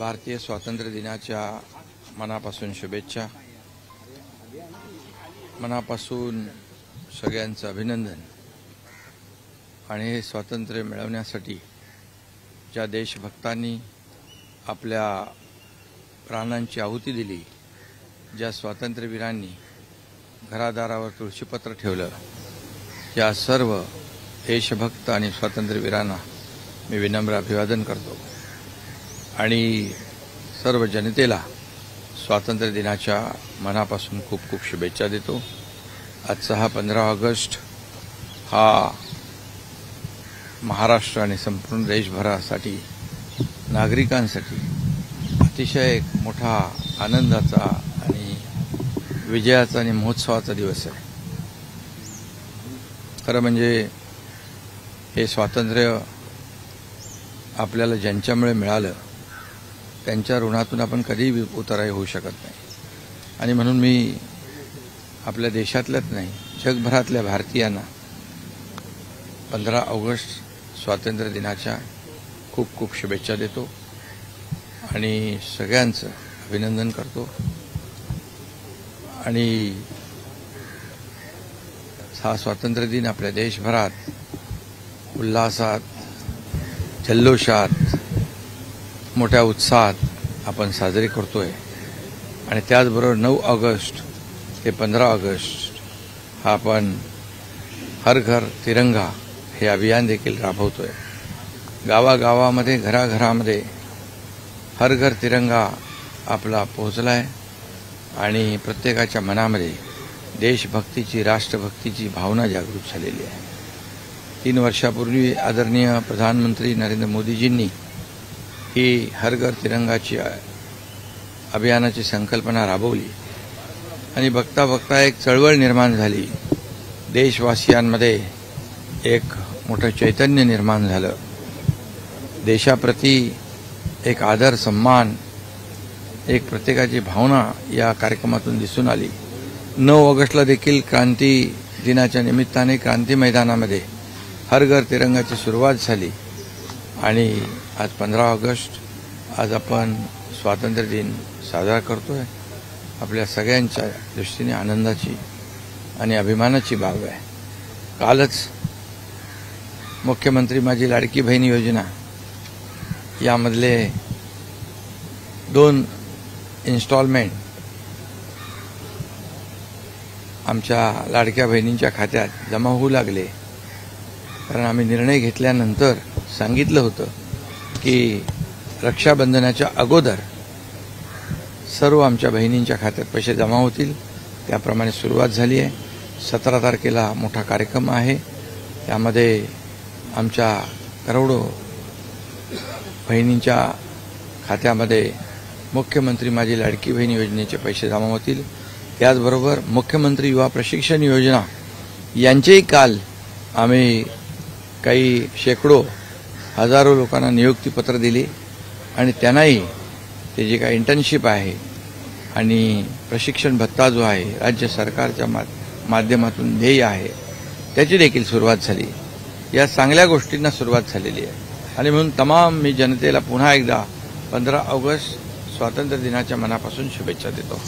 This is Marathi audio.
भारतीय स्वातंत्र्य दिनाच्या मनापासून शुभेच्छा. मनापासून सगळ्यांचं अभिनंदन. आणि हे स्वातंत्र्य मिळवण्यासाठी ज्या देशभक्तांनी आपल्या प्राणांची आहुती दिली, ज्या स्वातंत्र्यवीरांनी घरादारावर तुळशीपत्र ठेवलं, या सर्व देशभक्त आणि स्वातंत्र्यवीरांना मी विनम्र अभिवादन करतो आणि सर्व जनतेला स्वातंत्र्य दिनाच्या मनापासून खूप खूप शुभेच्छा देतो. आजचा हा 15 ऑगस्ट हा महाराष्ट्र आणि संपूर्ण देशभरासाठी नागरिकांसाठी अतिशय एक मोठा आनंदाचा आणि विजयाचा आणि महोत्सवाचा दिवस आहे. खरं म्हणजे हे स्वातंत्र्य आपल्याला ज्यांच्यामुळे मिळालं त्यांच्या ऋणातून आपण कधीही उतराई होऊ शकत नाही. आणि म्हणून मी आपल्या देशातल्याच नाही जगभरातल्या भारतीयांना 15 ऑगस्ट स्वातंत्र्य दिनाच्या खूप खूप शुभेच्छा देतो आणि सगळ्यांचं अभिनंदन करतो. आणि हा स्वातंत्र्य दिन आपल्या देशभरात उल्हासात, जल्लोषात, मोठ्या उत्साहात आपण साजरे करतोय. आणि त्याचबरोबर 9 ऑगस्ट ते 15 ऑगस्ट हा आपण हर घर तिरंगा हे अभियान देखील राबवतोय. गावागावामध्ये, घराघरामध्ये हर घर तिरंगा आपला पोहोचलाय आणि प्रत्येकाच्या मनामध्ये देशभक्तीची, राष्ट्रभक्तीची भावना जागृत झालेली आहे. 3 वर्षापूर्वी आदरणीय प्रधानमंत्री नरेंद्र मोदीजींनी ही हर घर तिरंगाची अभियानाची संकल्पना राबवली आणि बघता बघता एक चळवळ निर्माण झाली. देशवासियांमध्ये एक मोठं चैतन्य निर्माण झालं. देशाप्रती एक आदर, सन्मान, एक प्रत्येकाची भावना या कार्यक्रमातून दिसून आली. 9 ऑगस्टला देखील क्रांती दिनाच्या निमित्ताने क्रांती मैदानामध्ये हर घर तिरंगाची सुरुवात झाली आणि आज 15 ऑगस्ट आज आपण स्वातंत्र्य दिन साजरा करतोय. आपल्या सगळ्यांच्या दृष्टीने आनंदाची आणि अभिमानाची बाब आहे. कालच मुख्यमंत्री माझी लाडकी बहीण योजना यामधले 2 इन्स्टॉलमेंट आमच्या लाडक्या बहिणींच्या खात्यात जमा होऊ लागले. कारण आम्ही निर्णय घेतल्यानंतर सांगितलं होतं की रक्षाबंधनाच्या अगोदर सर्व आमच्या बहिणींच्या खात्यात पैसे जमा होतील. त्याप्रमाणे सुरुवात झाली आहे. 17 तारखेला मोठा कार्यक्रम आहे. त्यामध्ये आमच्या करोडो बहिणींच्या खात्यामध्ये मुख्यमंत्री माझी लाडकी बहीण योजनेचे पैसे जमा होतील. त्याचबरोबर मुख्यमंत्री युवा प्रशिक्षण योजना यांचेही काल आम्ही काही शेकडो हजारो लोकांना नियुक्तीपत्र दिली आणि त्यांनाही ते जे काही इंटर्नशिप आहे आणि प्रशिक्षण भत्ता जो आहे राज्य सरकारच्या माध्यमातून देय आहे त्याची देखील सुरुवात झाली. या चांगल्या गोष्टींना सुरुवात झालेली आहे. आणि म्हणून तमाम मी जनतेला पुन्हा एकदा 15 ऑगस्ट स्वातंत्र्य दिनाच्या मनापासून शुभेच्छा देतो.